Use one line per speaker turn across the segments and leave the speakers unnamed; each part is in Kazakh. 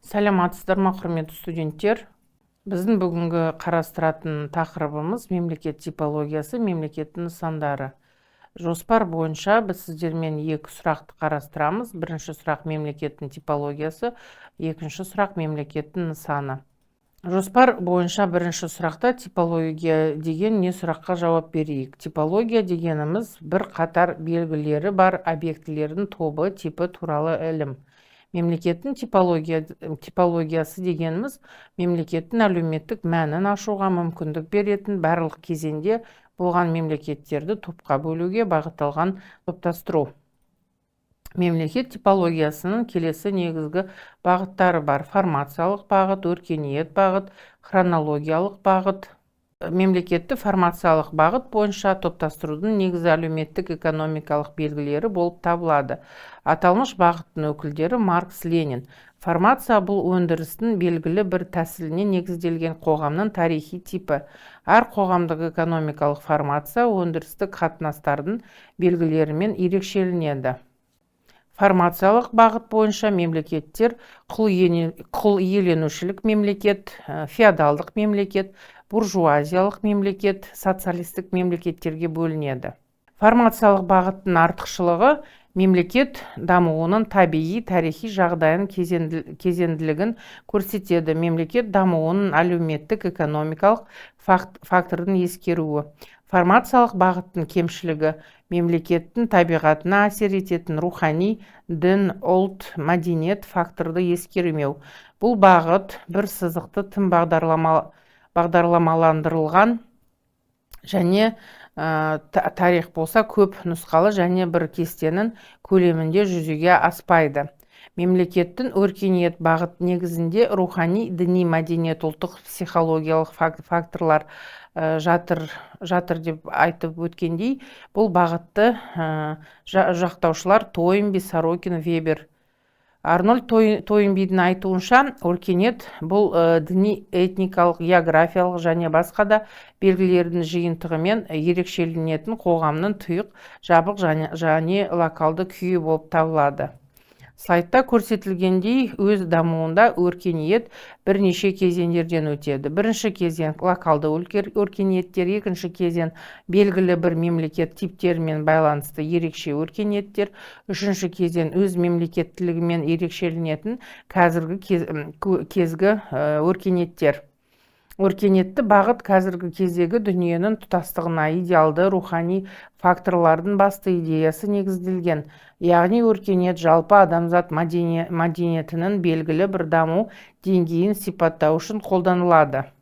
Сәлеметсіздер ме, құрметті студенттер? Біздің бүгінгі қарастыратын тақырыбымыз мемлекет типологиясы, мемлекеттің нысандары. Жоспар бойынша біз сіздермен екі сұрақты қарастырамыз. Бірінші сұрақ мемлекеттің типологиясы, екінші сұрақ мемлекеттің нысаны. Жоспар бойынша бірінші сұрақта типология деген не сұраққа жауап берейік. Типология дегеніміз бір қатар белгілері бар объектілердің тобы, типі туралы ілім. Мемлекеттің типологиясы дегеніміз мемлекеттің әлеуметтік мәнін ашуға мүмкіндік беретін барлық кезеңде болған мемлекеттерді топқа бөлуге бағытталған топтастыру. Мемлекет типологиясының келесі негізгі бағыттары бар: формациялық бағыт, өркениет бағыт, хронологиялық бағыт. Мемлекетті формациялық бағыт бойынша топтастырудың негізі әлеуметтік экономикалық белгілері болып табылады. Аталмыш бағыттың өкілдері Маркс, Ленин. Формация бұл өндірістің белгілі бір тәсіліне негізделген қоғамның тарихи типі. Әр қоғамдық экономикалық формация өндірістік қатынастардың белгілерімен ерекшеленеді. Формациялық бағыт бойынша мемлекеттер құл иеленушілік мемлекет, феодалдық мемлекет, буржуазиялық мемлекет, социалистік мемлекеттерге бөлінеді. Формациялық бағыттың артықшылығы мемлекет дамуының табиғи тарихи жағдайын кезеңділігін көрсетеді. Мемлекет дамуының әлеуметтік экономикалық факторын ескеруі. Формациялық бағыттың кемшілігі мемлекеттің табиғатына әсер ететін рухани, дін, ұлт, мәдениет факторды ескермеу. Бұл бағыт бір сызықты тым бағдарламаландырылған және тарих болса көп нұсқалы және бір кестенің көлемінде жүзеге аспайды. Мемлекеттің өркениет бағыт негізінде рухани, діни, мәдениет, ұлттық психологиялық факторлар жатыр деп айтып өткендей, бұл бағытты жақтаушылар Тойнби, Сорокин, Вебер. Арнольд Тойнбидің айтуынша, өркениет бұл діни, этникалық, географиялық және басқа да белгілердің жиынтығымен ерекшеленетін қоғамның тұйық, жабық және локалды күйі болып табылады. Слайдта көрсетілгендей, өз дамуында өркениет бірнеше кезеңдерден өтеді. Бірінші кезең локалды өркениеттер, екінші кезең белгілі бір мемлекет типтерімен байланысты ерекше өркениеттер, үшінші кезең өз мемлекеттілігімен ерекшеленетін кезгі өркениеттер. Өркениетті бағыт қазіргі кездегі дүниенің тұтастығына, идеалды рухани факторлардың басты идеясы негізделген. Яғни өркениет жалпы адамзат мәдениетінің белгілі бір даму деңгейін сипаттау үшін қолданылады.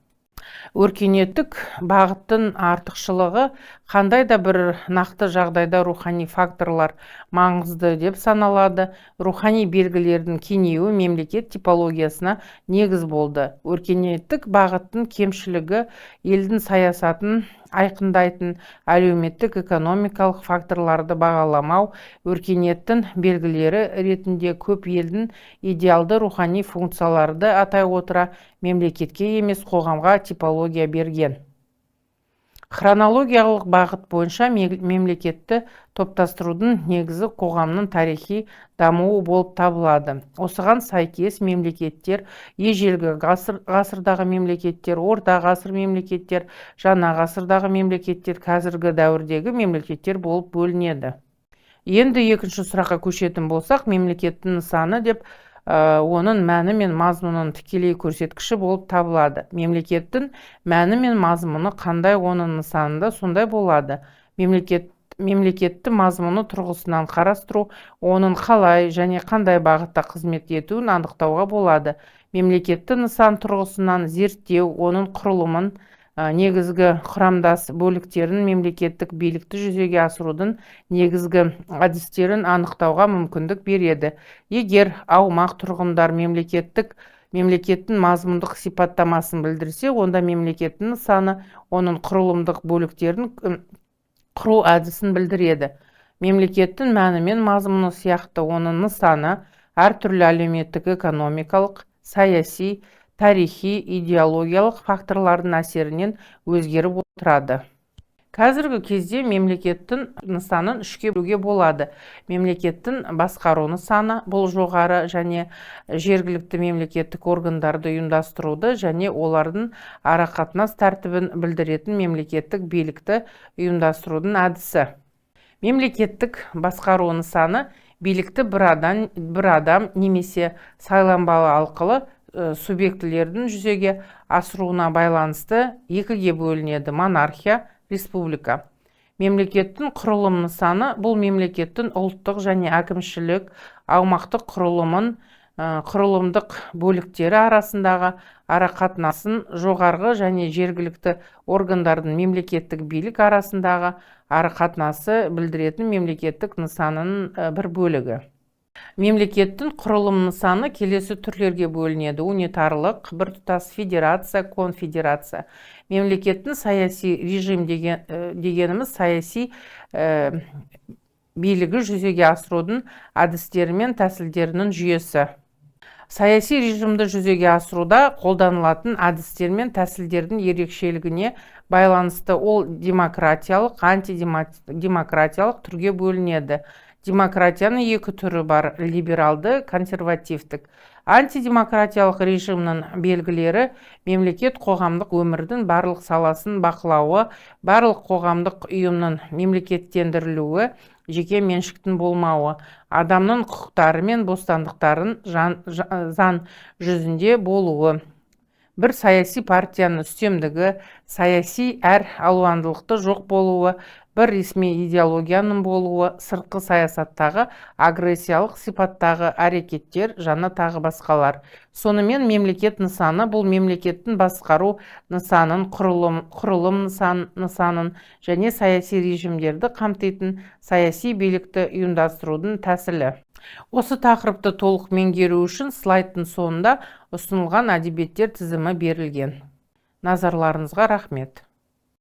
Өркениеттік бағыттың артықшылығы қандай да бір нақты жағдайда рухани факторлар маңызды деп саналады. Рухани белгілердің кеңеюі мемлекет типологиясына негіз болды. Өркениеттік бағыттың кемшілігі елдің саясатын айқындайтын әлеуметтік экономикалық факторларды бағаламау. Өркениеттің белгілері ретінде көп елдің идеалды рухани функцияларды атай отыра мемлекетке емес қоғамға типология берген. Хронологиялық бағыт бойынша мемлекетті топтастырудың негізі қоғамның тарихи дамуы болып табылады. Осыған сәйкес мемлекеттер ежелгі ғасырдағы мемлекеттер, орта ғасыр мемлекеттер, жаңа ғасырдағы мемлекеттер, қазіргі дәуірдегі мемлекеттер болып бөлінеді. Енді екінші сұраққа көшетін болсақ, мемлекеттің нысаны деп оның мәні мен мазмұнын тікелей көрсеткіші болып табылады. Мемлекеттің мәні мен мазмұны қандай, оның нысанында сондай болады. Мемлекетті мазмұны тұрғысынан қарастыру, оның қалай және қандай бағытта қызмет етуін анықтауға болады. Мемлекетті нысан тұрғысынан зерттеу, оның құрылымын, негізгі құрамдас бөліктерін, мемлекеттік билікті жүзеге асырудың негізгі әдістерін анықтауға мүмкіндік береді. Егер аумақ тұрғындар мемлекеттің мазмұндық сипаттамасын білдірсе, онда мемлекеттің нысаны оның құрылымдық бөліктерін құру әдісін білдіреді. Мемлекеттің мәні мен мазмұны сияқты оның нысаны әртүрлі әлеуметтік, экономикалық, саяси, тарихи, идеологиялық факторлардың әсерінен өзгеріп отырады. Қазіргі кезде мемлекеттің нысанын үшке бөлуге болады. Мемлекеттің басқару нысаны бұл жоғары және жергілікті мемлекеттік органдарды ұйымдастыруды және олардың арақатынас тәртібін білдіретін мемлекеттік билікті ұйымдастырудың әдісі. Мемлекеттік басқару нысаны билікті бір адам немесе сайланбалы арқылы субъектілердің жүзеге асыруына байланысты екіге бөлінеді: монархия, республика. Мемлекеттің құрылым нысаны бұл мемлекеттің ұлттық және әкімшілік аумақтық құрылымдық бөліктері арасындағы арақатынасын, жоғарғы және жергілікті органдардың мемлекеттік билік арасындағы арақатынасы білдіретін мемлекеттік нысанының бір бөлігі. Мемлекеттің құрылым нысаны келесі түрлерге бөлінеді: унитарлық, біртұтас, федерация, конфедерация. Мемлекеттің саяси режим дегеніміз саяси билігі жүзеге асырудың әдістері мен тәсілдерінің жүйесі. Саяси режимді жүзеге асыруда қолданылатын әдістер мен тәсілдердің ерекшелігіне байланысты ол демократиялық, антидемократиялық түрге бөлінеді. Демократияның екі түрі бар: либералды, консервативтік. Антидемократиялық режимнің белгілері: мемлекет қоғамдық өмірдің барлық саласын бақылауы, барлық қоғамдық ұйымның мемлекеттендірілуі, жеке меншіктің болмауы, адамның құқықтары мен бостандықтарын заң жүзінде болуы. Бір саяси партияның үстемдігі, саяси әр алуандылықты жоқ болуы, бір ресми идеологияның болуы, сыртқы саясаттағы агрессиялық сипаттағы әрекеттер, жаны тағы басқалар. Сонымен мемлекет нысаны бұл мемлекеттің басқару нысанын, құрылым нысанын және саяси режимдерді қамтитын саяси билікті ұйымдастырудың тәсілі. Осы тақырыпты толық меңгеру үшін слайдтың соңында ұсынылған әдебиеттер тізімі берілген. Назарларыңызға рахмет.